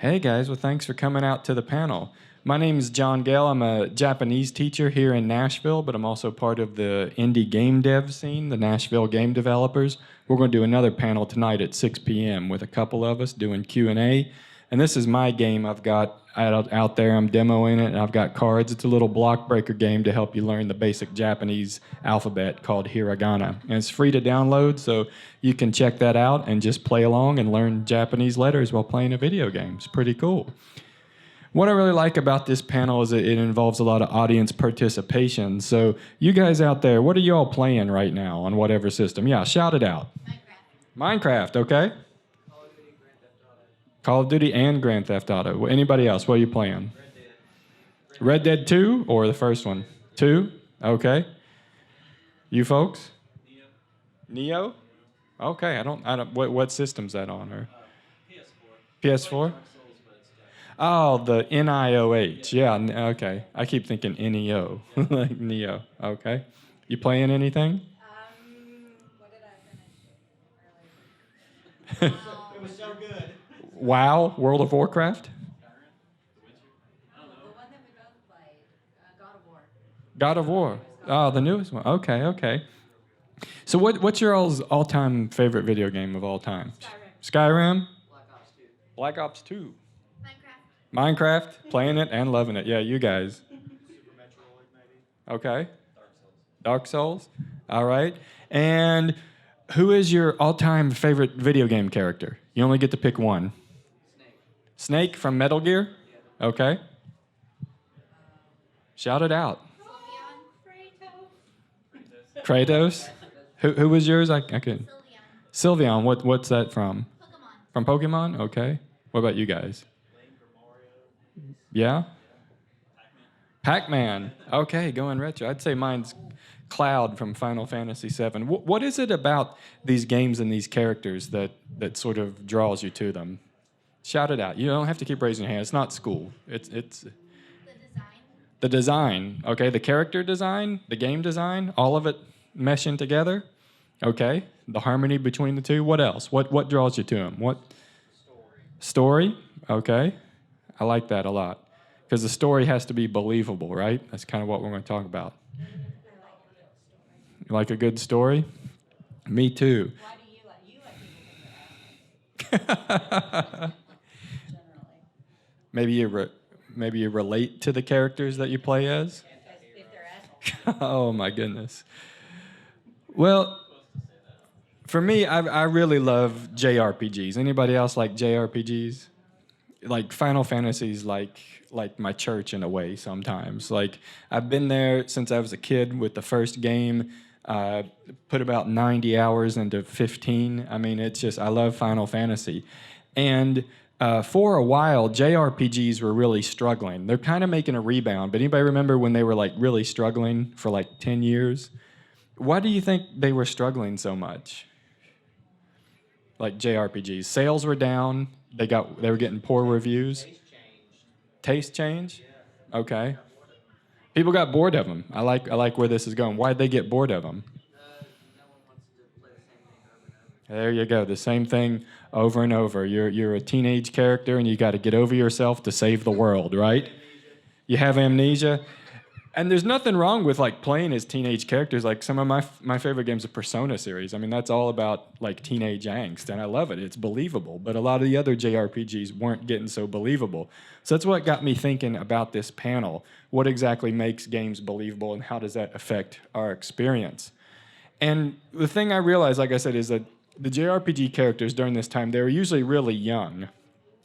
Hey guys, well thanks for coming out to the panel. My name is John Gale. I'm a Japanese teacher here in Nashville, but I'm also part of the indie game dev scene, the Nashville game developers. We're going to do another panel tonight at 6 p.m. with a couple of us doing Q&A. And this is my game I've got out there. I'm demoing it, and I've got cards. It's a little block breaker game to help you learn the basic Japanese alphabet called hiragana. And it's free to download, so you can check that out and just play along and learn Japanese letters while playing a video game. It's pretty cool. What I really like about this panel is that it involves a lot of audience participation. So you guys out there, what are you all playing right now on whatever system? Yeah, shout it out. Minecraft, okay. Call of Duty and Grand Theft Auto. Anybody else? What are you playing? Red Dead 2 or the first one? 2? Okay. You folks? Neo? Okay, I don't what system's that on? Or PS4? Oh, the NIOH. Yeah, okay. I keep thinking NEO, like Neo. Okay. You playing anything? What did I finish earlier? It was so good. WoW, World of Warcraft? The one that we both played, God of War. God of War. Oh, the newest one. Okay, okay. So what's your all-time favorite video game of all time? Skyrim. Skyrim? Black Ops 2. Minecraft. Minecraft, playing it and loving it. Yeah, you guys. Super Metroid, maybe. Okay. Dark Souls. All right. And who is your all-time favorite video game character? You only get to pick one. Snake from Metal Gear? Yeah. Okay. Shout it out. Kratos. Who was yours? I couldn't. Sylveon. What's that from? Pokemon. From Pokemon? Okay. What about you guys? Yeah? Pac-Man. Okay, going retro. I'd say mine's Cloud from Final Fantasy VII. What is it about these games and these characters that sort of draws you to them? Shout it out. You don't have to keep raising your hand. It's not school. It's The design. the design. Okay, the character design, the game design, all of it meshing together. Okay, the harmony between the two. What else? What draws you to them? What? Story. Okay, I like that a lot because the story has to be believable, right? That's kind of what we're going to talk about. You like a good story? Me too. Why do you like people think they're Generally. Maybe you relate to the characters that you play as. If they're assholes. Oh my goodness. Well, for me, I really love JRPGs. Anybody else like JRPGs? Like Final Fantasy's like my church in a way sometimes. Like I've been there since I was a kid with the first game. Put about 90 hours into 15. I mean, it's just, I love Final Fantasy. And for a while, JRPGs were really struggling. They're kind of making a rebound, but anybody remember when they were like really struggling for like 10 years? Why do you think they were struggling so much? Like JRPGs. Sales were down. They were getting poor reviews. Taste change? Okay. People got bored of them. I like where this is going. Why'd they get bored of them? No one wants to play the same thing over and over. There you go. The same thing over and over. You're a teenage character and you got to get over yourself to save the world, right? You have amnesia. And there's nothing wrong with like playing as teenage characters. Like some of my favorite games, the Persona series. I mean, that's all about like teenage angst, and I love it. It's believable. But a lot of the other JRPGs weren't getting so believable. So that's what got me thinking about this panel. What exactly makes games believable, and how does that affect our experience? And the thing I realized, like I said, is that the JRPG characters during this time, they were usually really young.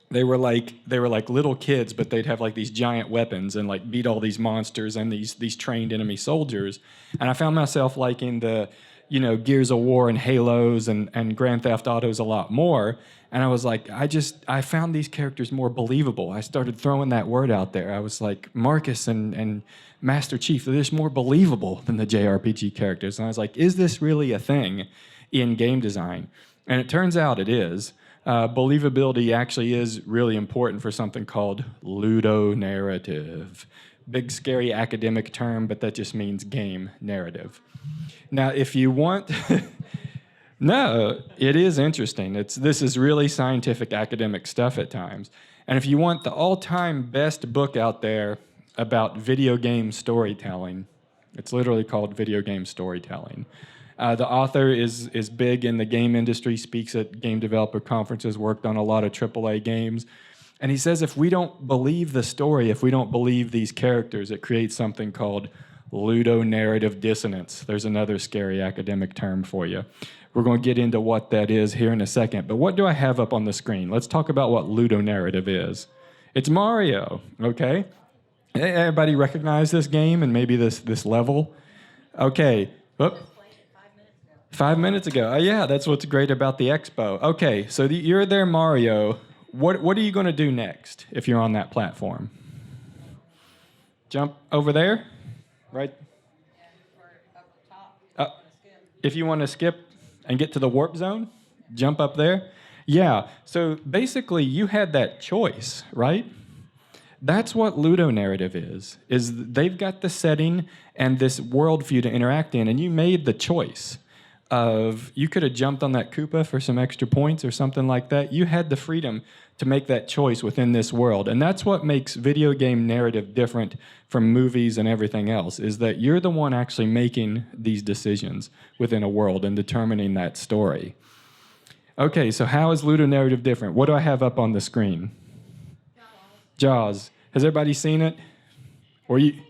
They were like little kids, but they'd have like these giant weapons and like beat all these monsters and these trained enemy soldiers. And I found myself liking the, Gears of War and Halos and Grand Theft Autos a lot more. And I was like, I found these characters more believable. I started throwing that word out there. I was like, Marcus and Master Chief, they're just more believable than the JRPG characters. And I was like, is this really a thing in game design? And it turns out it is. Believability actually is really important for something called ludonarrative. Big, scary academic term, but that just means game narrative. Now, if you want... No, it is interesting. This is really scientific academic stuff at times. And if you want the all-time best book out there about video game storytelling, it's literally called Video Game Storytelling. The author is big in the game industry, speaks at game developer conferences, worked on a lot of AAA games. And he says if we don't believe the story, if we don't believe these characters, it creates something called ludonarrative dissonance. There's another scary academic term for you. We're going to get into what that is here in a second. But what do I have up on the screen? Let's talk about what ludonarrative is. It's Mario, okay? Everybody recognize this game and maybe this level? Okay. Whoop. 5 minutes ago. Yeah, that's what's great about the expo. Okay, so you're there, Mario. What are you going to do next if you're on that platform? Jump over there? Right? If you want to skip and get to the warp zone, jump up there. Yeah, so basically you had that choice, right? That's what ludonarrative is they've got the setting and this world for you to interact in, and you made the choice of, you could have jumped on that Koopa for some extra points or something like that. You had the freedom to make that choice within this world. And that's what makes video game narrative different from movies and everything else, is that you're the one actually making these decisions within a world and determining that story. Okay, so how is ludonarrative different? What do I have up on the screen? Jaws. Has everybody seen it? Or you? No.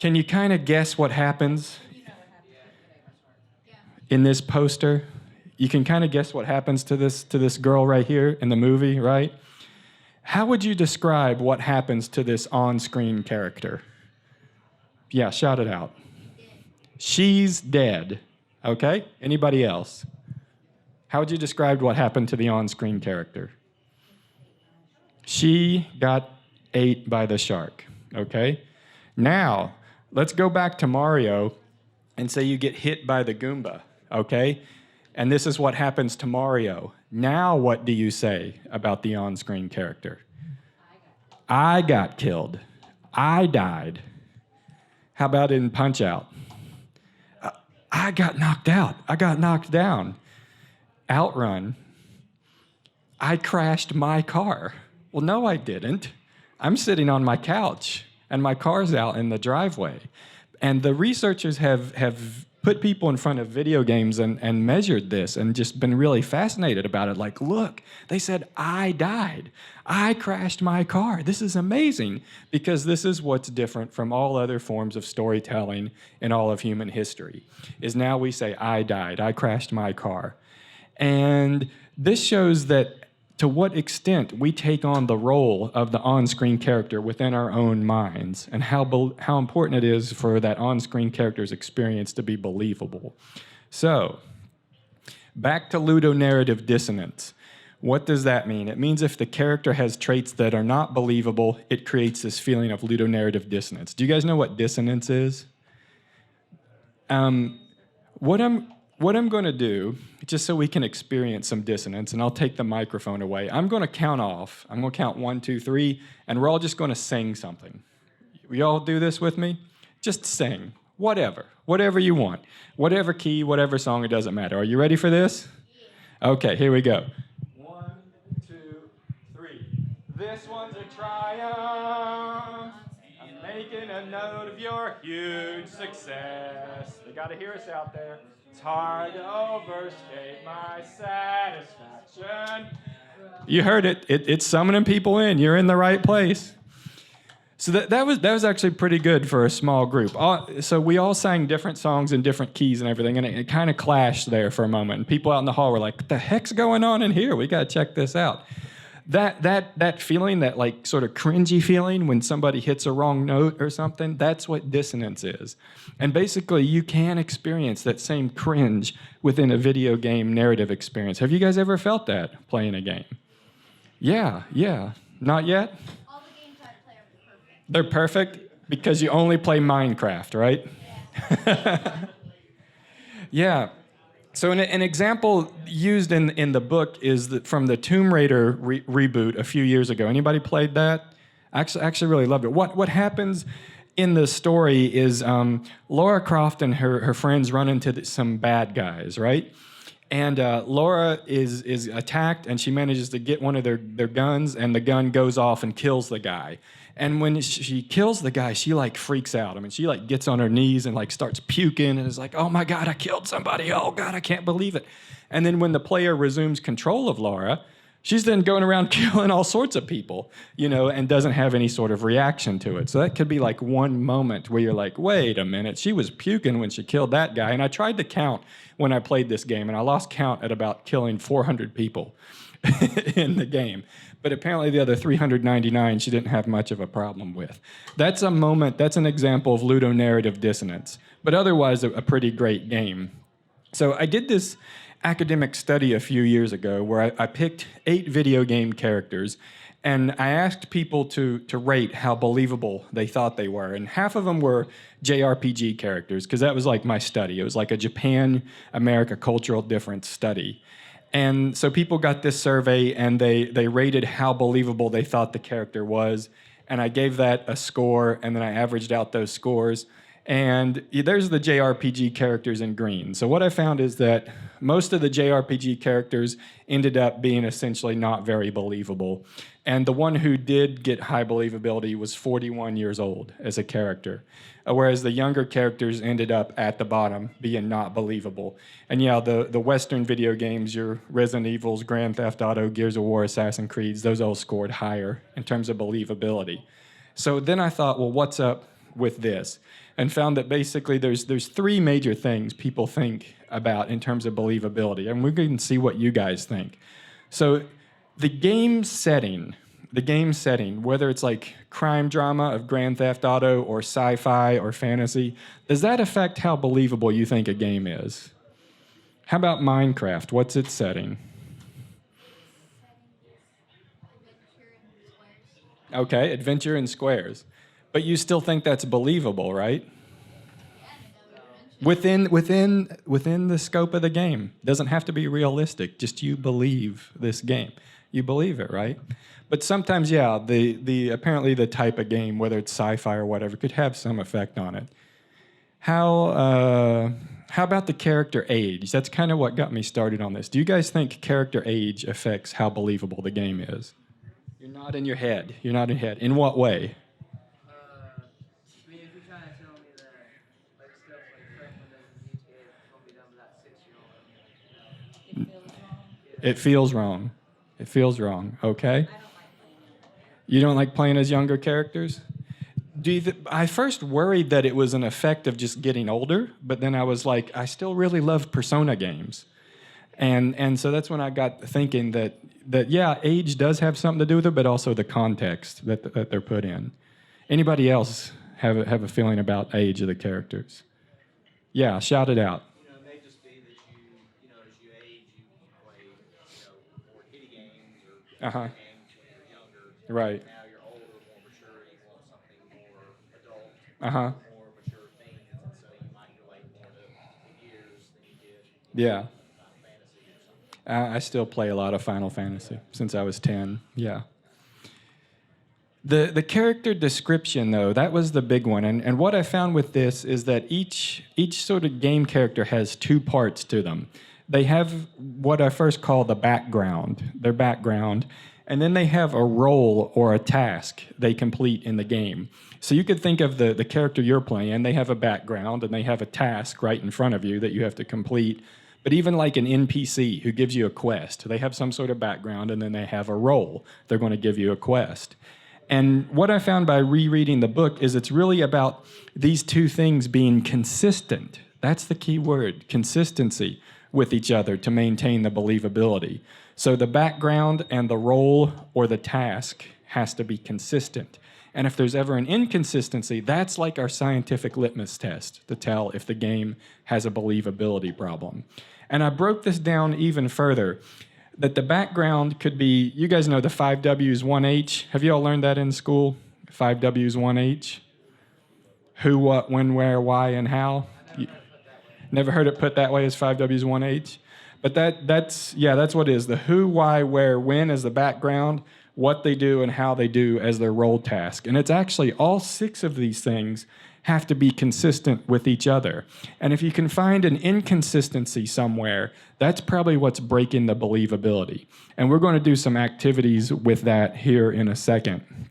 Can you kind of guess what happens in this poster? You can kind of guess what happens to this girl right here in the movie, right? How would you describe what happens to this on-screen character? Yeah, shout it out. She's dead. Okay? Anybody else? How would you describe what happened to the on-screen character? She got ate by the shark. Okay? Now, let's go back to Mario and say you get hit by the Goomba. Okay? And this is what happens to Mario. Now what do you say about the on-screen character? I got killed. I died. How about in Punch-Out? I got knocked out. I got knocked down. Outrun. I crashed my car. Well, no, I didn't. I'm sitting on my couch, and my car's out in the driveway. And the researchers have put people in front of video games and measured this and just been really fascinated about it. Like, look, they said, I died. I crashed my car. This is amazing, because this is what's different from all other forms of storytelling in all of human history, is now we say, I died. I crashed my car. And this shows that to what extent we take on the role of the on-screen character within our own minds, and how important it is for that on-screen character's experience to be believable. So, back to ludonarrative dissonance. What does that mean? It means if the character has traits that are not believable, it creates this feeling of ludonarrative dissonance. Do you guys know what dissonance is? What I'm going to do, just so we can experience some dissonance, and I'll take the microphone away, I'm going to count off. I'm going to count 1, 2, 3, and we're all just going to sing something. We all do this with me? Just sing. Whatever you want. Whatever key, whatever song, it doesn't matter. Are you ready for this? Okay, here we go. 1, 2, 3. This one's a triumph. I'm making a note of your huge success. They got to hear us out there. It's hard to overstate my satisfaction. You heard it. It's summoning people in. You're in the right place. So that was actually pretty good for a small group. So we all sang different songs in different keys and everything, and it kind of clashed there for a moment. And people out in the hall were like, "What the heck's going on in here? We got to check this out." That feeling, that like sort of cringy feeling when somebody hits a wrong note or something, that's what dissonance is. And basically, you can experience that same cringe within a video game narrative experience. Have you guys ever felt that playing a game? Yeah. Not yet? All the games I play are perfect. They're perfect because you only play Minecraft, right? Yeah. Yeah. So an example used in the book is from the Tomb Raider reboot a few years ago. Anybody played that? Actually really loved it. What happens in the story is Lara Croft and her friends run into some bad guys, right? And Laura is attacked, and she manages to get one of their guns, and the gun goes off and kills the guy. And when she kills the guy, she like freaks out. I mean, she like gets on her knees and like starts puking and is like, "Oh my God, I killed somebody! Oh God, I can't believe it!" And then when the player resumes control of Laura, she's then going around killing all sorts of people, and doesn't have any sort of reaction to it. So that could be like one moment where you're like, wait a minute, she was puking when she killed that guy. And I tried to count when I played this game, and I lost count at about killing 400 people in the game. But apparently the other 399 she didn't have much of a problem with. That's a moment, that's an example of ludonarrative dissonance, but otherwise a pretty great game. So I did this academic study a few years ago where I picked 8 video game characters, and I asked people to rate how believable they thought they were. And half of them were JRPG characters, because that was like my study. It was like a Japan-America cultural difference study. And so people got this survey, and they rated how believable they thought the character was. And I gave that a score, and then I averaged out those scores. And there's the JRPG characters in green. So what I found is that most of the JRPG characters ended up being essentially not very believable. And the one who did get high believability was 41 years old as a character, whereas the younger characters ended up at the bottom being not believable. And yeah, the Western video games, your Resident Evils, Grand Theft Auto, Gears of War, Assassin's Creeds, those all scored higher in terms of believability. So then I thought, well, what's up with this? And found that basically there's 3 major things people think about in terms of believability. And we're going to see what you guys think. So the game setting, whether it's like crime drama of Grand Theft Auto or sci-fi or fantasy, does that affect how believable you think a game is? How about Minecraft? What's its setting? Okay, adventure in squares. But you still think that's believable, right? Within the scope of the game. Doesn't have to be realistic. Just you believe this game. You believe it, right? But sometimes, yeah, the apparently the type of game, whether it's sci-fi or whatever, could have some effect on it. How about the character age? That's kind of what got me started on this. Do you guys think character age affects how believable the game is? You're not in your head. You're not in your head. In what way? I mean, if you're trying to tell me that, like, stuff like Franklin does in GTA is going to be done with that 6-year-old, It feels wrong. It feels wrong. Okay. You don't like playing as younger characters? I first worried that it was an effect of just getting older, but then I was like, I still really love Persona games. And so that's when I got thinking that yeah, age does have something to do with it, but also the context that they're put in. Anybody else have a feeling about age of the characters? Yeah, shout it out. It may just be that as you age, you play, more kiddie games or Uh-huh. games when you're younger. Right. Now you're older, more mature, you want something more adult, Uh-huh. more mature themes, and so you might relate more to years than you did. Yeah. Final Fantasy or something. I still play a lot of Final Fantasy since I was 10. Yeah. The character description, though, that was the big one. And what I found with this is that each sort of game character has 2 parts to them. They have what I first call their background, and then they have a role or a task they complete in the game. So you could think of the character you're playing, they have a background, and they have a task right in front of you that you have to complete. But even like an NPC who gives you a quest, they have some sort of background, and then they have a role. They're going to give you a quest. And what I found by rereading the book is it's really about these 2 things being consistent. That's the key word, consistency with each other to maintain the believability. So the background and the role or the task has to be consistent. And if there's ever an inconsistency, that's like our scientific litmus test to tell if the game has a believability problem. And I broke this down even further. That the background could be, you guys know the 5 W's, 1 H. Have you all learned that in school? 5 W's, 1 H? Who, what, when, where, why, and how? Never heard it put that way as 5 W's, 1 H? But that's what it is. The who, why, where, when is the background, what they do and how they do as their role task. And it's actually all 6 of these things have to be consistent with each other. And if you can find an inconsistency somewhere, that's probably what's breaking the believability. And we're going to do some activities with that here in a second.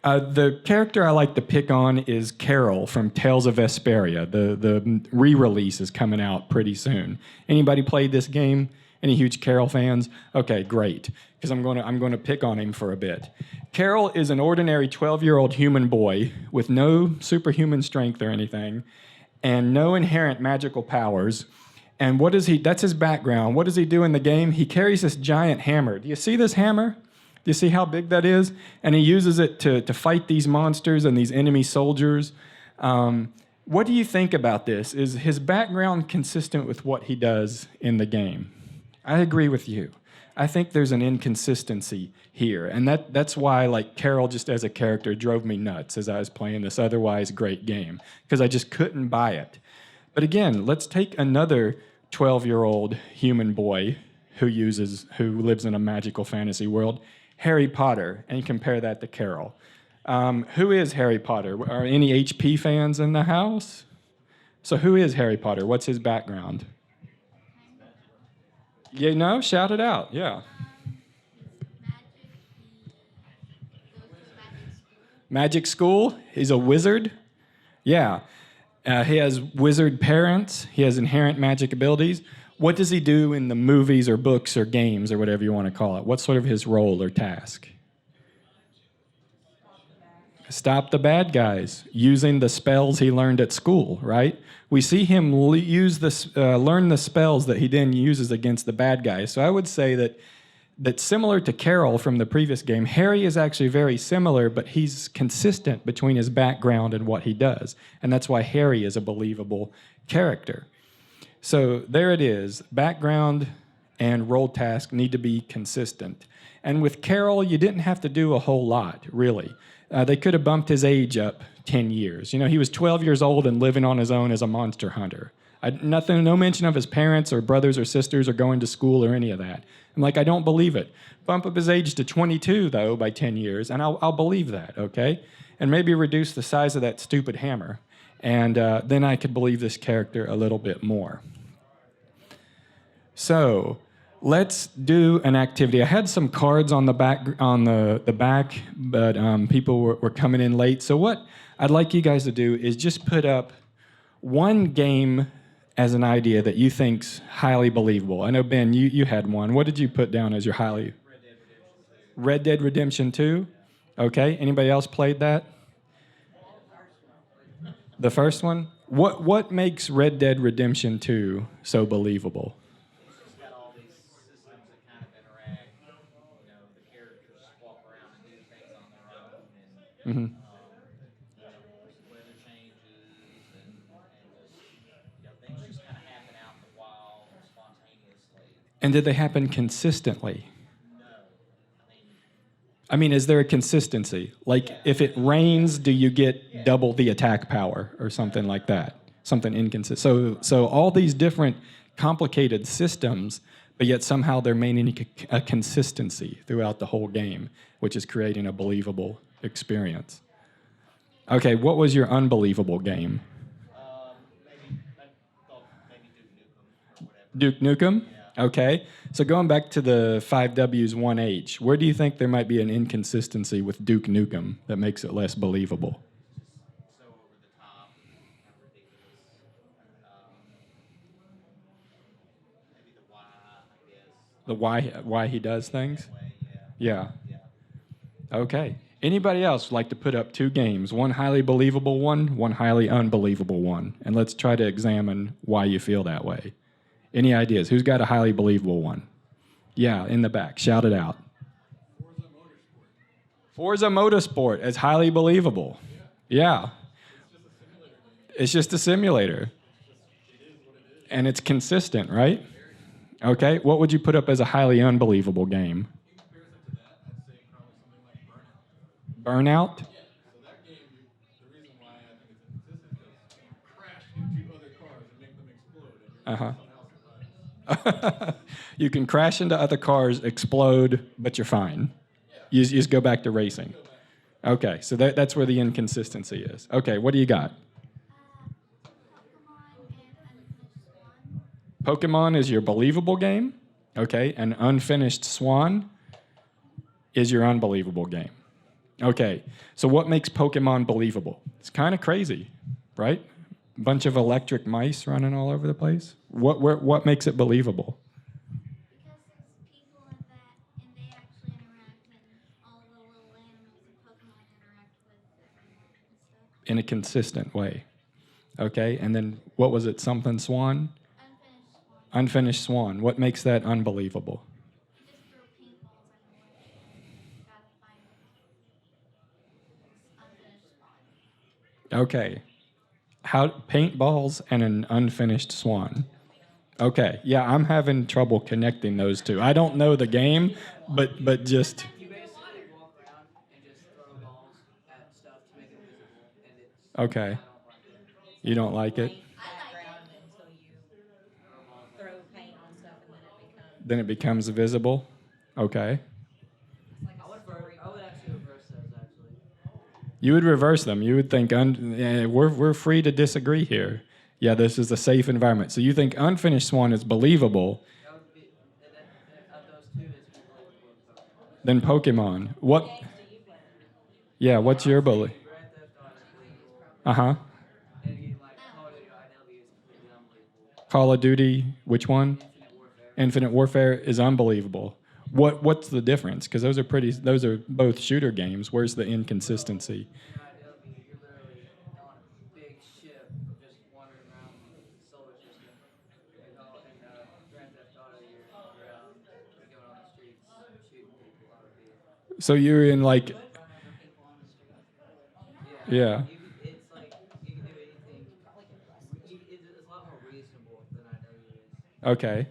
The character I like to pick on is Carol from Tales of Vesperia. The re-release is coming out pretty soon. Anybody played this game? Any huge Carol fans? Okay, great, because I'm going to pick on him for a bit. Carol is an ordinary 12-year-old human boy with no superhuman strength or anything, and no inherent magical powers. And what is he? That's his background. What does he do in the game? He carries this giant hammer. Do you see this hammer? Do you see how big that is? And he uses it to fight these monsters and these enemy soldiers. What do you think about this? Is his background consistent with what he does in the game? I agree with you. I think there's an inconsistency here. And that's why, like, Carol, just as a character, drove me nuts as I was playing this otherwise great game, because I just couldn't buy it. But again, let's take another 12-year-old human boy who lives in a magical fantasy world, Harry Potter, and compare that to Carol. Who is Harry Potter? Are any HP fans in the house? So who is Harry Potter? What's his background? You know, shout it out, yeah. Magic school? He's a wizard? Yeah. He has wizard parents. He has inherent magic abilities. What does he do in the movies or books or games or whatever you want to call it? What's sort of his role or task? Stop the bad guys using the spells he learned at school, right? We see him learn the spells that he then uses against the bad guys. So I would say that similar to Carol from the previous game, Harry is actually very similar, but he's consistent between his background and what he does. And that's why Harry is a believable character. So there it is. Background and role task need to be consistent. And with Carol, you didn't have to do a whole lot, really. They could have bumped his age up 10 years. You know, he was 12 years old and living on his own as a monster hunter. No mention of his parents or brothers or sisters or going to school or any of that. I'm like, I don't believe it. Bump up his age to 22, though, by 10 years, and I'll believe that, okay? And maybe reduce the size of that stupid hammer. And then I could believe this character a little bit more. So let's do an activity. I had some cards on the back, but people were coming in late. So what I'd like you guys to do is just put up one game as an idea that you think's highly believable. I know, Ben, you had one. What did you put down as your highly? Red Dead Redemption 2? Okay. Anybody else played that? The first one? What makes Red Dead Redemption 2 so believable? It's got all these systems that kind of interact. You know, the characters walk around and do things on their own, and weather changes, and just things just kind of happen out in the wild spontaneously. And did they happen consistently? No, I mean, is there a consistency? Like, if it rains, do you get double the attack power or something like that? Something inconsistent. So all these different complicated systems, but yet somehow they're maintaining a consistency throughout the whole game, which is creating a believable experience. Okay, what was your unbelievable game? maybe Duke Nukem or whatever. Duke Nukem? Okay. So going back to the 5Ws, 1H, where do you think there might be an inconsistency with Duke Nukem that makes it less believable? So over the top, kind of ridiculous. Maybe the why, I guess. The why he does things? Way, Yeah. yeah. Okay. Anybody else like to put up two games, one highly believable one highly unbelievable one, and let's try to examine why you feel that way. Any ideas? Who's got a highly believable one? Yeah, in the back. Shout it out. Forza Motorsport as highly believable. Yeah. It's just a simulator. And it's consistent, right? Okay. What would you put up as a highly unbelievable game? Burnout? So that game, the reason why I think it's inconsistent is you crash into other cars and make them explode, and Uh-huh. someone else survives. You can crash into other cars, explode, but you're fine. You just go back to racing. Okay, so that's where the inconsistency is. Okay, what do you got? Pokemon is your believable game. Okay, and Unfinished Swan is your unbelievable game. Okay, so what makes Pokemon believable? It's kind of crazy, right? Bunch of electric mice running all over the place. What makes it believable? Because there's people in that, and they actually interact, and all the little animals and Pokemon interact with everyone and stuff. In a consistent way. Okay, and then what was it? Something Swan? Unfinished one. Unfinished Swan. What makes that unbelievable? You just throw paintballs everywhere. Gotta find it. It's unfinished one. Okay. How paintballs and an unfinished swan. Okay, yeah, I'm having trouble connecting those two. I don't know the game, but just You basically walk around and just throw balls at stuff to make it visible, and it's. okay. I don't like it. You don't like it? Background until you throw paint on stuff and Then it becomes visible. Okay. I would actually reverse those actually. You would reverse them. You would think we're free to disagree here. Yeah, this is a safe environment. So you think Unfinished Swan is believable, That would be of those two, it's believable. then Pokemon. What? games do you play? Yeah, what's your belief? Grand Theft Auto is believable, Uh huh. and a game like Call of Duty IW is completely unbelievable. Call of Duty. Which one? Infinite Warfare. Infinite Warfare is unbelievable. What's the difference? Because those are both shooter games. Where's the inconsistency? In IW, you're literally on a big ship just wandering around the solar system. And Grand Theft Auto, you're going on the streets shooting people out of vehicles. So you're in like, Run over people on the street. yeah. It's like you can do anything. It's a lot more reasonable than IW is. Okay.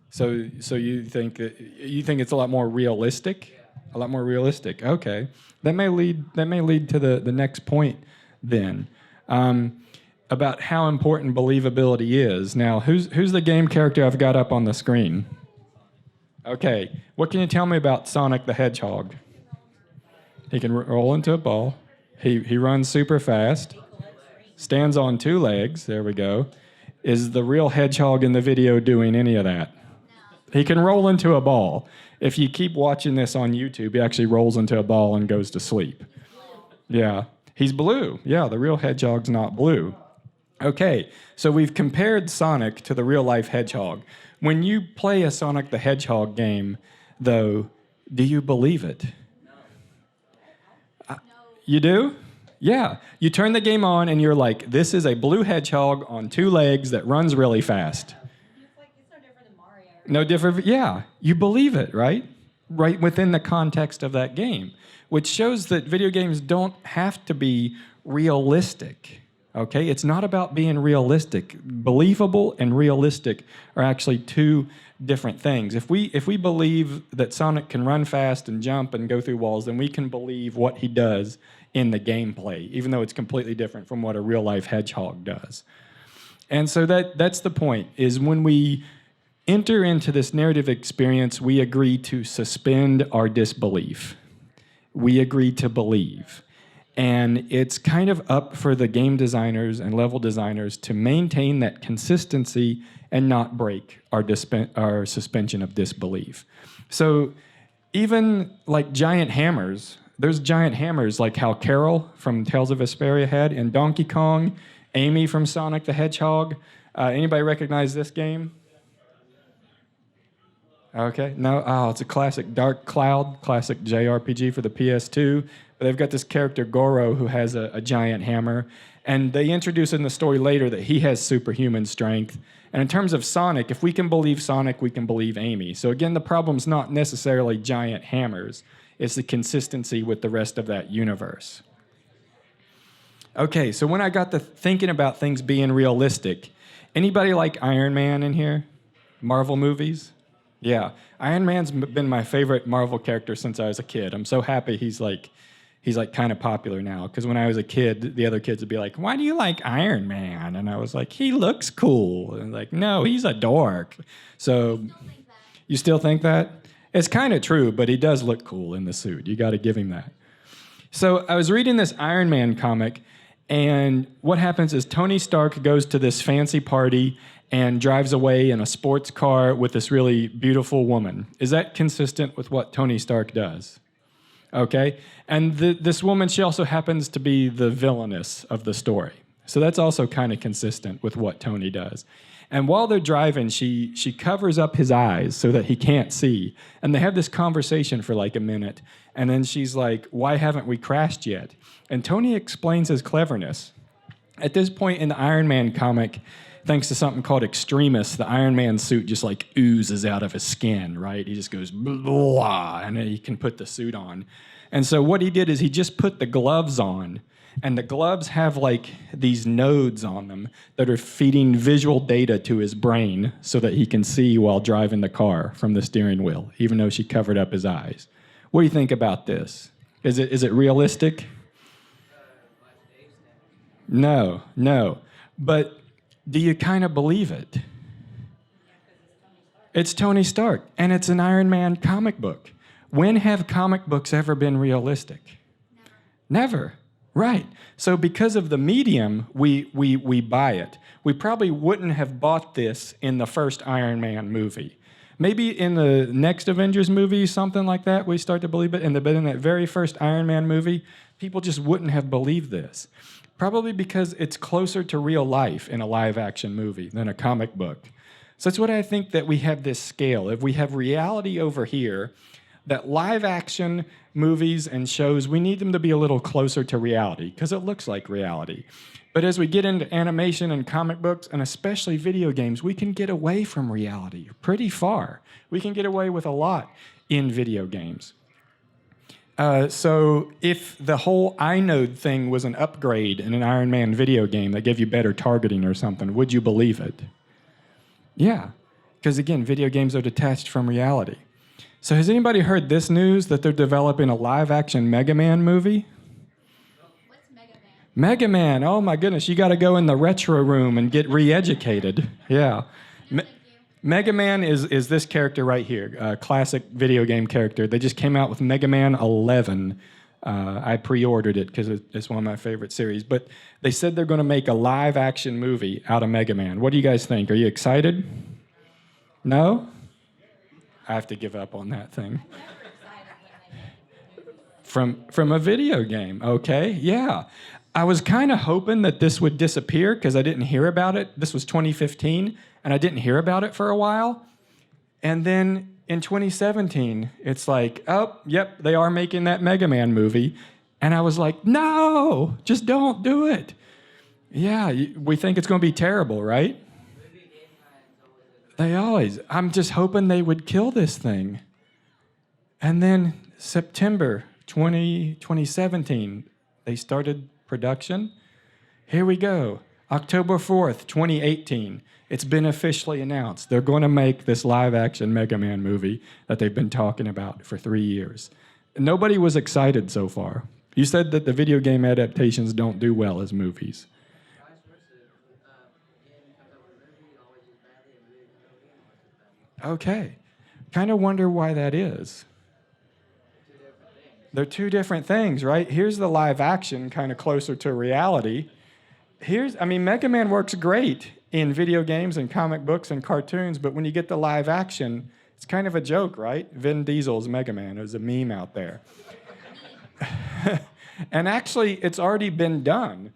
So you think it's a lot more realistic? A lot more realistic. Okay. That may lead to the next point then. About how important believability is. Now, who's the game character I've got up on the screen? Okay. What can you tell me about Sonic the Hedgehog? He can roll into a ball. He runs super fast. Stands on two legs. There we go. Is the real hedgehog in the video doing any of that? He can roll into a ball. If you keep watching this on YouTube, he actually rolls into a ball and goes to sleep. Yeah. He's blue. Yeah, the real hedgehog's not blue. Okay, so we've compared Sonic to the real life hedgehog. When you play a Sonic the Hedgehog game, though, do you believe it? You do? Yeah. You turn the game on and you're like, this is a blue hedgehog on two legs that runs really fast. It's no different than Mario. No different. Yeah, you believe it, right? Right within the context of that game, which shows that video games don't have to be realistic. Okay, it's not about being realistic. Believable and realistic are actually two different things. If we believe that Sonic can run fast and jump and go through walls, then we can believe what he does in the gameplay, even though it's completely different from what a real life hedgehog does. And so that's the point, is when we enter into this narrative experience, we agree to suspend our disbelief. We agree to believe. And it's kind of up for the game designers and level designers to maintain that consistency and not break our suspension of disbelief. So even like giant hammers, there's giant hammers like how Carol from Tales of Vesperia had in Donkey Kong, Amy from Sonic the Hedgehog. Anybody recognize this game? Okay, no, it's a classic Dark Cloud, classic JRPG for the PS2. But they've got this character, Goro, who has a giant hammer. And they introduce in the story later that he has superhuman strength. And in terms of Sonic, if we can believe Sonic, we can believe Amy. So again, the problem's not necessarily giant hammers. It's the consistency with the rest of that universe. Okay, so when I got to thinking about things being realistic, anybody like Iron Man in here? Marvel movies? Yeah, Iron Man's been my favorite Marvel character since I was a kid. I'm so happy he's kind of popular now, because when I was a kid, the other kids would be like, "Why do you like Iron Man?" And I was like, "He looks cool." And like, "No, he's a dork." So you still think that? It's kind of true, but he does look cool in the suit. You got to give him that. So I was reading this Iron Man comic, and what happens is Tony Stark goes to this fancy party and drives away in a sports car with this really beautiful woman. Is that consistent with what Tony Stark does? Okay. And this woman, she also happens to be the villainess of the story. So that's also kind of consistent with what Tony does. And while they're driving, she covers up his eyes so that he can't see. And they have this conversation for like a minute. And then she's like, why haven't we crashed yet? And Tony explains his cleverness. At this point in the Iron Man comic, thanks to something called Extremis, the Iron Man suit just like oozes out of his skin, right? He just goes blah, and then he can put the suit on. And so what he did is he just put the gloves on, and the gloves have like these nodes on them that are feeding visual data to his brain so that he can see while driving the car from the steering wheel, even though she covered up his eyes. What do you think about this? Is it realistic? No. But do you kind of believe it? It's Tony Stark, and it's an Iron Man comic book. When have comic books ever been realistic? Never. Right. So because of the medium, we buy it. We probably wouldn't have bought this in the first Iron Man movie. Maybe in the next Avengers movie, something like that, we start to believe it. But in that very first Iron Man movie, people just wouldn't have believed this. Probably because it's closer to real life in a live-action movie than a comic book. So that's what I think, that we have this scale. If we have reality over here, that live-action movies and shows, we need them to be a little closer to reality because it looks like reality. But as we get into animation and comic books, and especially video games, we can get away from reality pretty far. We can get away with a lot in video games. So if the whole inode thing was an upgrade in an Iron Man video game that gave you better targeting or something, would you believe it? Yeah, because again, video games are detached from reality. So has anybody heard this news, that they're developing a live-action Mega Man movie? What's Mega Man? Mega Man, oh my goodness, you got to go in the retro room and get re-educated. Yeah. Mega Man is this character right here, a classic video game character. They just came out with Mega Man 11. I pre-ordered it because it's one of my favorite series. But they said they're going to make a live-action movie out of Mega Man. What do you guys think? Are you excited? No? I have to give up on that thing. From a video game, okay? Yeah. I was kind of hoping that this would disappear because I didn't hear about it. This was 2015, and I didn't hear about it for a while. And then in 2017, it's like, oh, yep, they are making that Mega Man movie. And I was like, no, just don't do it. Yeah, we think it's going to be terrible, right? They always. I'm just hoping they would kill this thing. And then September 2017, they started production. Here we go. October 4th, 2018. It's been officially announced. They're going to make this live-action Mega Man movie that they've been talking about for 3 years. Nobody was excited so far. You said that the video game adaptations don't do well as movies. Okay. Kind of wonder why that is. They're two different things, right? Here's the live action, kind of closer to reality. Mega Man works great in video games and comic books and cartoons, but when you get the live action, it's kind of a joke, right? Vin Diesel's Mega Man. There's a meme out there. And actually, it's already been done.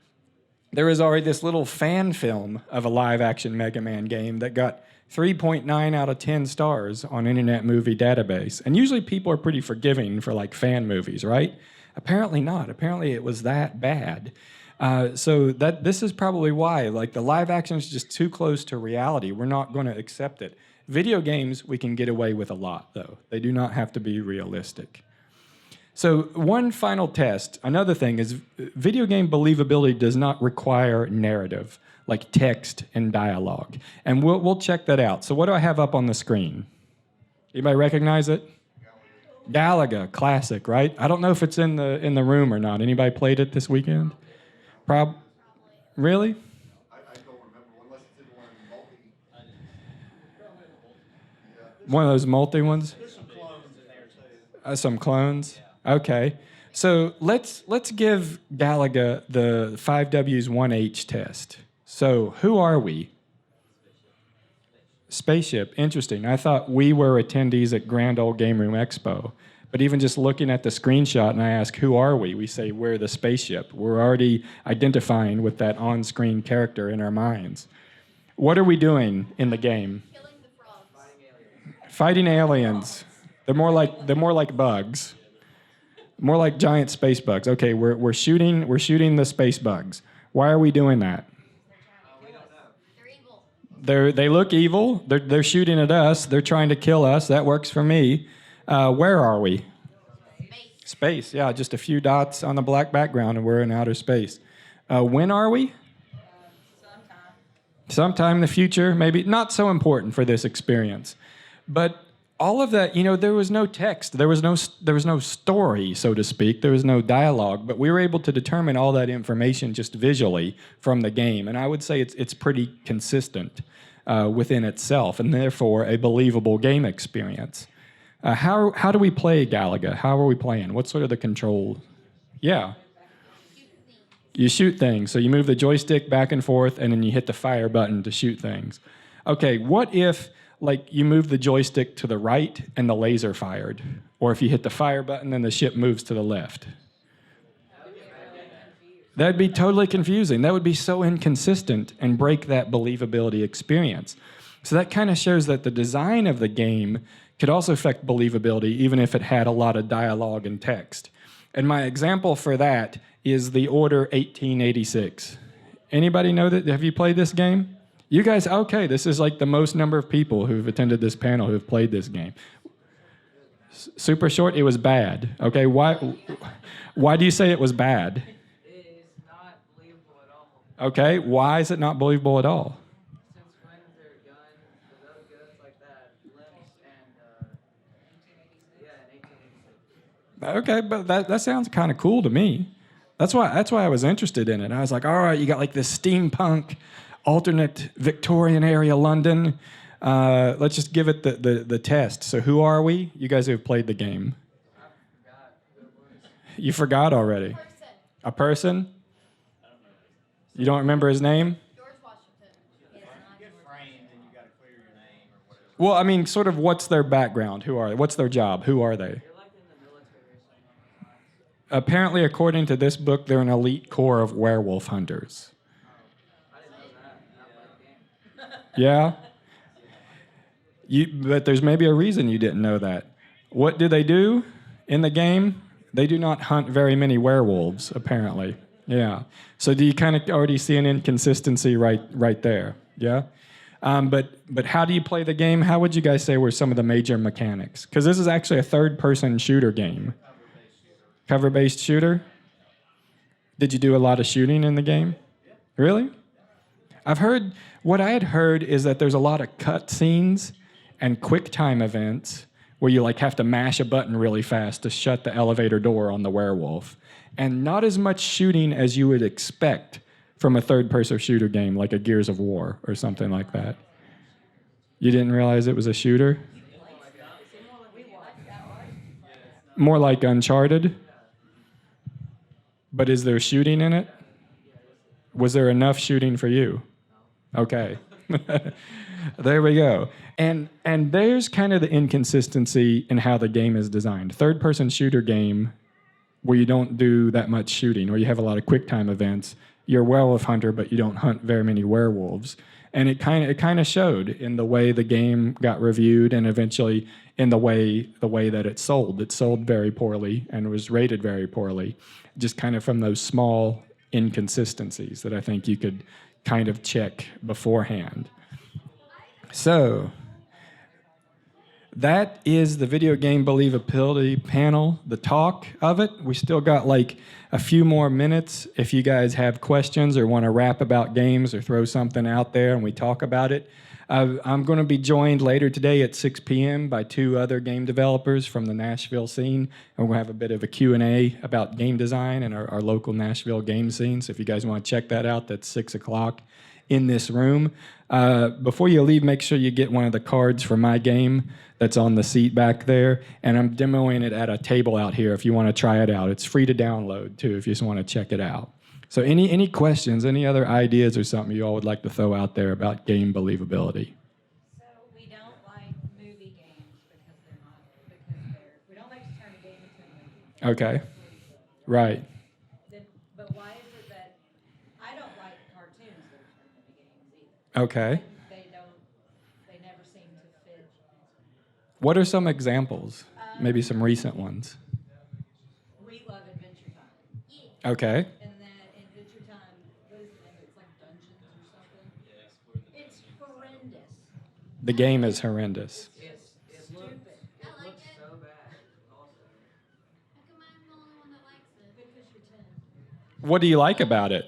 There is already this little fan film of a live action Mega Man game that got 3.9 out of 10 stars on Internet Movie Database. And usually people are pretty forgiving for like fan movies, right? Apparently not. Apparently it was that bad. So this is probably why. Like the live action is just too close to reality. We're not going to accept it. Video games, we can get away with a lot, though. They do not have to be realistic. So one final test, another thing is video game believability does not require narrative, like text and dialogue. And we'll check that out. So what do I have up on the screen? Anybody recognize it? Galaga, classic, right? I don't know if it's in the room or not. Anybody played it this weekend? Really? I don't remember unless it's in one of the multi. One of those multi ones? There's some clones in there too. Some clones? Okay. So let's give Galaga the 5Ws 1H test. So who are we? Spaceship. Interesting. I thought we were attendees at Grand Old Game Room Expo. But even just looking at the screenshot and I ask, who are we? We say we're the spaceship. We're already identifying with that on-screen character in our minds. What are we doing in the game? Killing the frogs. Fighting aliens. They're more like bugs. More like giant space bugs. Okay, we're shooting the space bugs. Why are we doing that? They're evil. They look evil. They're shooting at us. They're trying to kill us. That works for me. Where are we? Space. Space. Yeah, just a few dots on the black background, and we're in outer space. When are we? Sometime in the future, maybe. Not so important for this experience, but all of that, there was no text, there was no story, so to speak, there was no dialogue, but we were able to determine all that information just visually from the game, and I would say it's pretty consistent within itself, and therefore a believable game experience. How do we play Galaga? How are we playing? What's sort of the control? Yeah. You shoot things. So you move the joystick back and forth, and then you hit the fire button to shoot things. Okay, what if you move the joystick to the right and the laser fired? Or if you hit the fire button, then the ship moves to the left? That'd be totally confusing. That would be so inconsistent and break that believability experience. So that kind of shows that the design of the game could also affect believability, even if it had a lot of dialogue and text. And my example for that is the Order 1886. Anybody know that? Have you played this game? You guys, okay, this is like the most number of people who've attended this panel who've played this game. Super short, it was bad. Okay, why do you say it was bad? It is not believable at all. Okay, why is it not believable at all? Since when is there a gun without guns like that left and in 1886? Okay, but that sounds kind of cool to me. That's why I was interested in it. I was like, all right, you got like this steampunk, alternate Victorian area London. Let's just give it the test. So who are we? You guys who have played the game. I forgot who it was. You forgot already. Person. A person? You don't remember his name? George Washington. Framed and you got to clear your name or whatever. Well, I mean, sort of what's their background? Who are they? What's their job? Who are they? They're like in the military or something along those lines. Apparently, according to this book, they're an elite corps of werewolf hunters. I didn't know that. Not playing the game. Yeah. But there's maybe a reason you didn't know that. What do they do in the game? They do not hunt very many werewolves, apparently. Yeah. So do you kind of already see an inconsistency right there? Yeah. But how do you play the game? How would you guys say were some of the major mechanics? Because this is actually a third-person shooter game. Cover-based shooter? Did you do a lot of shooting in the game? Really? What I had heard is that there's a lot of cut scenes and quick time events where you have to mash a button really fast to shut the elevator door on the werewolf. And not as much shooting as you would expect from a third-person shooter game like a Gears of War or something like that. You didn't realize it was a shooter? More like Uncharted? But is there shooting in it? Was there enough shooting for you? Okay. There we go. And there's kind of the inconsistency in how the game is designed. Third-person shooter game where you don't do that much shooting, where you have a lot of quick time events. You're a werewolf hunter, but you don't hunt very many werewolves. And it kind of showed in the way the game got reviewed, and eventually in the way that it sold. It sold very poorly and was rated very poorly, just kind of from those small inconsistencies that I think you could kind of check beforehand. So that is the video game believability panel, the talk of it. We still got a few more minutes if you guys have questions or want to rap about games or throw something out there and we talk about it. I'm going to be joined later today at 6 p.m. by two other game developers from the Nashville scene, and we're going to have a bit of a Q&A about game design and our local Nashville game scene. So if you guys want to check that out, that's 6 o'clock. in this room. Before you leave, make sure you get one of the cards for my game that's on the seat back there. And I'm demoing it at a table out here if you want to try it out. It's free to download, too, if you just want to check it out. So any questions, any other ideas or something you all would like to throw out there about game believability? So we don't like movie games we don't like to turn a game into a movie. Okay. Right. But why is it that I don't like cartoons that are turned into games either? Okay. They never seem to fit. What are some examples? Maybe some recent ones. We love Adventure Time. Okay. And then Adventure Time, what is the name? It's like Dungeons or something. It's horrendous. The game is horrendous. It Stupid. I like looks it. so bad. Also, How come I'm the only one that likes it? Because you're 10. What do you like about it?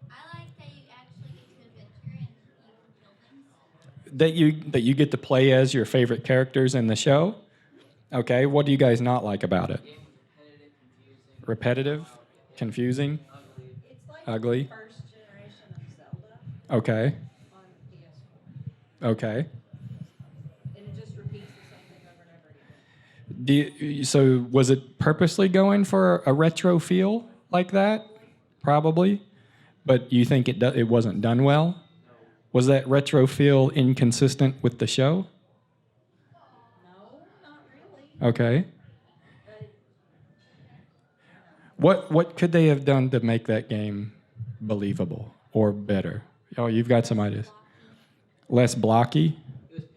I like that you actually get to adventure and you can kill things. That you get to play as your favorite characters in the show? Okay. What do you guys not like about it? the game was Repetitive? repetitive, confusing, Confusing? ugly. It's like Ugly. the first generation of Zelda Okay. on PS4. Okay. And it just repeats the same thing over and over again. So was it purposely going for a retro feel like that? Probably. But you think it wasn't done well? Was that retro feel inconsistent with the show? No, not really. Okay. But What could they have done to make that game believable or better? Oh, you've got some ideas. Less blocky, It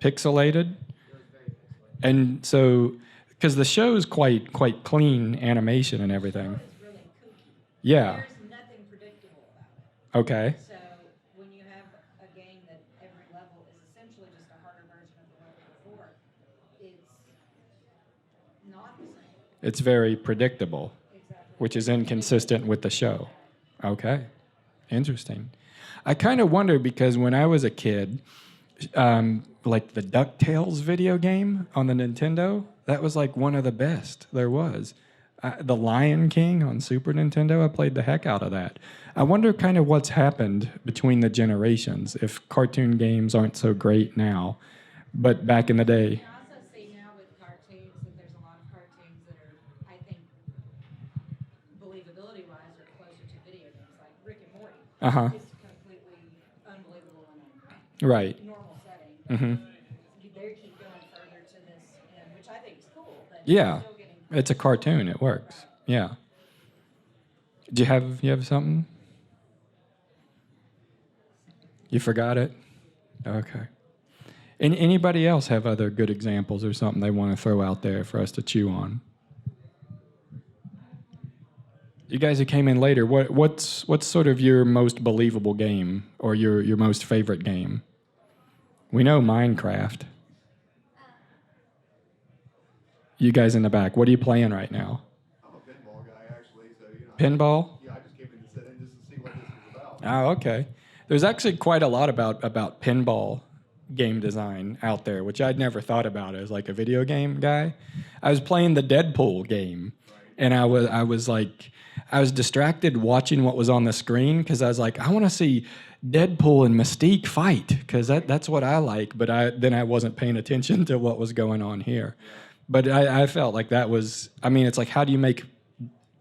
was pixelated. pixelated, It was very pixelated. and so because the show is quite clean animation and everything. it's really kooky. Yeah. There's nothing predictable about it. Okay. So when you have a game that every level is essentially just a harder version of the level before, it's not the same. It's very predictable, Exactly. which is inconsistent with the show. Okay. Interesting. I kind of wonder because when I was a kid, like the DuckTales video game on the Nintendo, that was like one of the best there was. The Lion King on Super Nintendo, I played the heck out of that. I wonder kind of what's happened between the generations if cartoon games aren't so great now, but back in the day. You can also see now with cartoons that there's a lot of cartoons that are, I think, believability-wise, are closer to video games, like Rick and Morty. Uh-huh. It's completely unbelievable in Right. a normal setting. Mm-hmm. They keep going further to this, which I think is cool. But Yeah. still getting It's a cartoon. It works. Yeah. Do you have something? You forgot it? Okay. Anybody else have other good examples or something they want to throw out there for us to chew on? You guys who came in later, what's sort of your most believable game or your most favorite game? We know Minecraft. You guys in the back, what are you playing right now? I'm a pinball guy, actually, so, Pinball? yeah, I just came in to sit in just to see what this was about. Oh, okay. There's actually quite a lot about pinball game design out there, which I'd never thought about as like a video game guy. I was playing the Deadpool game, and I was distracted watching what was on the screen because I was like, I want to see Deadpool and Mystique fight because that's what I like. But I wasn't paying attention to what was going on here. But I felt like that was, I mean, it's like, how do you make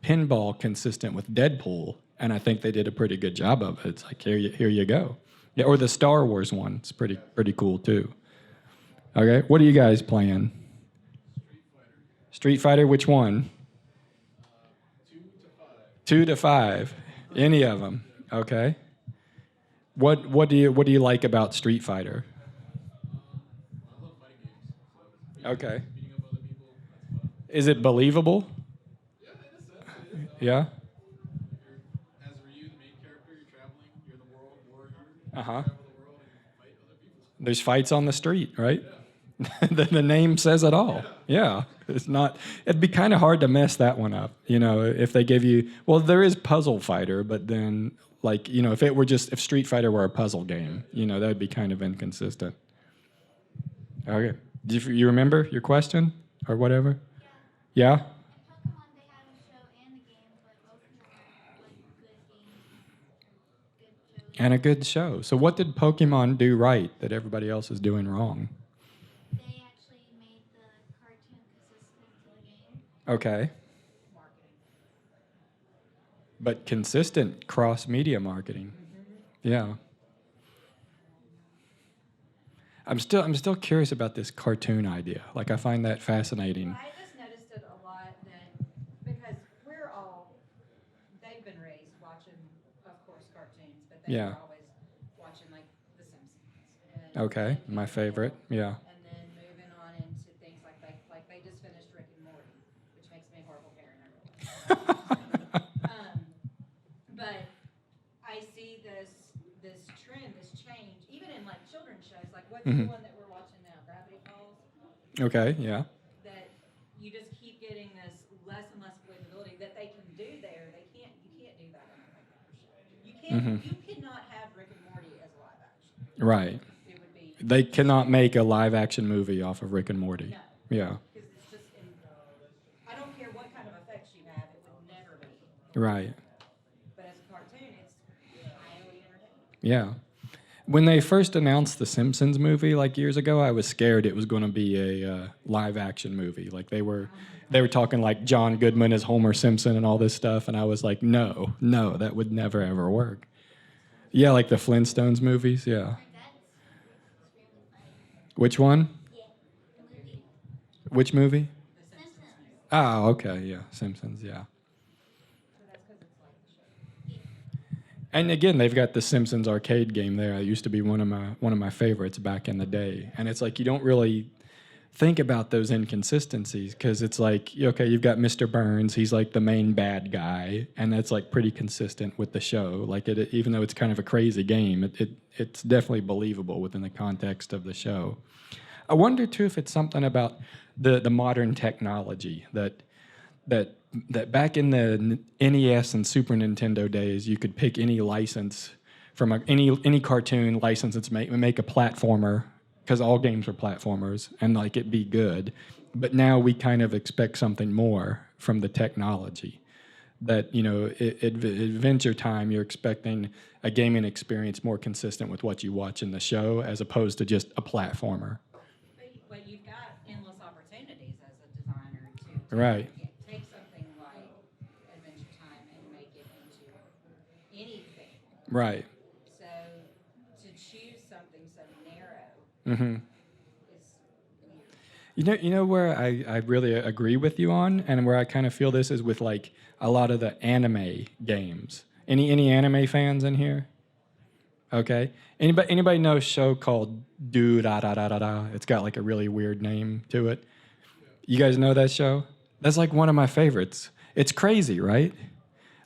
pinball consistent with Deadpool? And I think they did a pretty good job of it. It's like, here you go. Yeah, or the Star Wars one. It's pretty cool, too. Okay, what are you guys playing? Street Fighter, which one? 2 to 5. Any of them. Okay. What do you like about Street Fighter? I love fighting games. So Okay. beating up other people, that's fun. Is it believable? Yeah, in a sense, it is. Yeah. As Ryu, the main character, you're traveling, you're the world warrior. Uh-huh. Travel the world and fight other people. There's fights on the street, right? The name says it all. Yeah. It's not. It'd be kind of hard to mess that one up, if they give you. Well, there is Puzzle Fighter, but then, if Street Fighter were a puzzle game, that would be kind of inconsistent. Okay. Do you remember your question or whatever? Yeah. In Pokemon, they have a show and a game, but both of them are like good games. And a good show. So what did Pokemon do right that everybody else is doing wrong? They actually made the cartoon consistent to the game. Okay. Marketing. But consistent cross-media marketing. Yeah. I'm still curious about this cartoon idea. Like I find that fascinating. Well, I just noticed it a lot that because they've been raised watching, of course, cartoons, but they Yeah. were always watching like The Simpsons. And, Okay, and my Peter favorite. Pan, Yeah. And then moving on into things like they just finished Rick and Morty, which makes me a horrible parent. I realize. But I see this trend, this change, even in like children's shows. Like what's the one that we're watching now, Gravity Falls? Okay, yeah. That you just keep getting this less and less believability that they can do there. You can't do that on a regular show. You cannot have Rick and Morty as a live action. Right. It would be They cannot make a live action movie off of Rick and Morty. no. Yeah. Because it's just I don't care what kind of effects you have, it would never be. Right. But as a cartoon, it's highly entertaining. Yeah. When they first announced the Simpsons movie like years ago, I was scared it was going to be a live action movie. Like they were talking like John Goodman as Homer Simpson and all this stuff, and I was like, no, that would never ever work. Yeah, like the Flintstones movies. Yeah. That's extremely funny. Which one? Yeah, the movie. Which movie? The Simpsons Simpsons. movie. Oh, okay. Yeah, Simpsons. Yeah. So that's because it's like the show. And again, they've got the Simpsons arcade game there. It used to be one of my favorites back in the day. And it's like you don't really think about those inconsistencies because it's like, okay, you've got Mr. Burns. He's like the main bad guy, and that's like pretty consistent with the show. Like even though it's kind of a crazy game, it's definitely believable within the context of the show. I wonder too if it's something about the modern technology that back in the NES and Super Nintendo days, you could pick any license from any cartoon license and make a platformer, because all games were platformers, and like it be good. But now we kind of expect something more from the technology. That Adventure Time, you're expecting a gaming experience more consistent with what you watch in the show, as opposed to just a platformer. But you've got endless opportunities as a designer to Right. take something like Adventure Time and make it into anything. Right. So to choose something so narrow Mm-hmm. is weird. You know where I really agree with you on, and where I kind of feel this is with like a lot of the anime games. Any anime fans in here? Okay. Anybody know a show called Do Da Da Da Da Da? It's got like a really weird name to it. You guys know that show? That's like one of my favorites. It's crazy, right?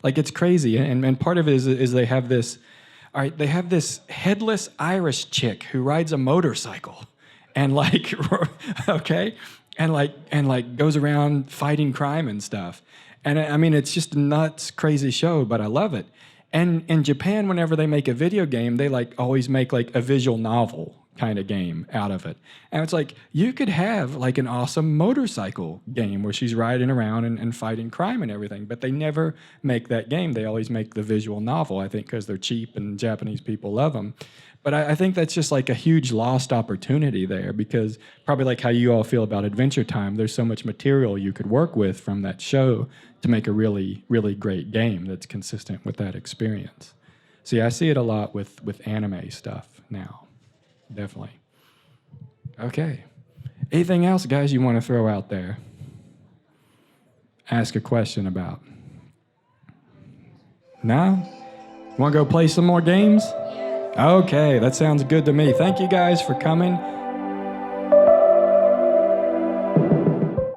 Like it's crazy, and part of it is they have this. All right, they have this headless Irish chick who rides a motorcycle, and like, okay, and like goes around fighting crime and stuff. And I mean, it's just a nuts, crazy show, but I love it. And in Japan, whenever they make a video game, they like always make like a visual novel kind of game out of it. And it's like, you could have like an awesome motorcycle game where she's riding around and fighting crime and everything, but they never make that game. They always make the visual novel, I think, because they're cheap and Japanese people love them. But I think that's just like a huge lost opportunity there, because probably like how you all feel about Adventure Time, there's so much material you could work with from that show to make a really, really great game that's consistent with that experience. See, I see it a lot with anime stuff now. Definitely. Okay. Anything else, guys, you want to throw out there? Ask a question about? No? Want to go play some more games? Okay, that sounds good to me. Thank you guys for coming.